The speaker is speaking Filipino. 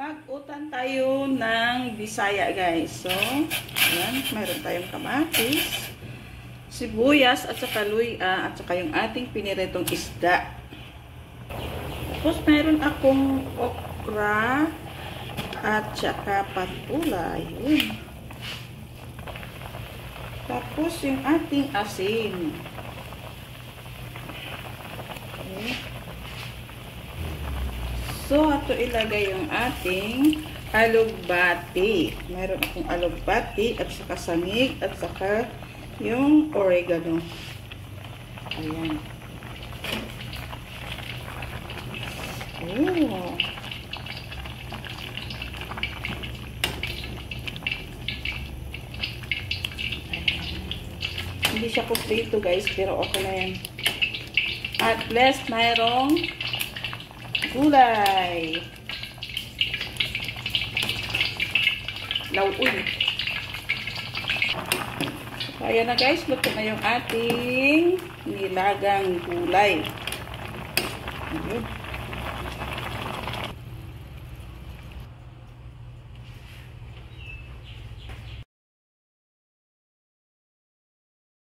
Mag-utan tayo ng Bisaya, guys. So, ayan, mayroon tayong kamatis, sibuyas, at saka luya, at saka yung ating piniritong isda. Tapos, mayroon akong okra, at saka patula. Yun. Tapos, yung ating asin. Okay. So, ato ilagay yung ating alugbati. Mayroon akong alugbati at saka sangig at saka yung oregano. Ayan. Oh. Hindi siya kumpleto, guys, pero okay na yan. At least mayroong gulay. Lauun. Kaya na, guys, luto na yung ating nilagang gulay. Ayun.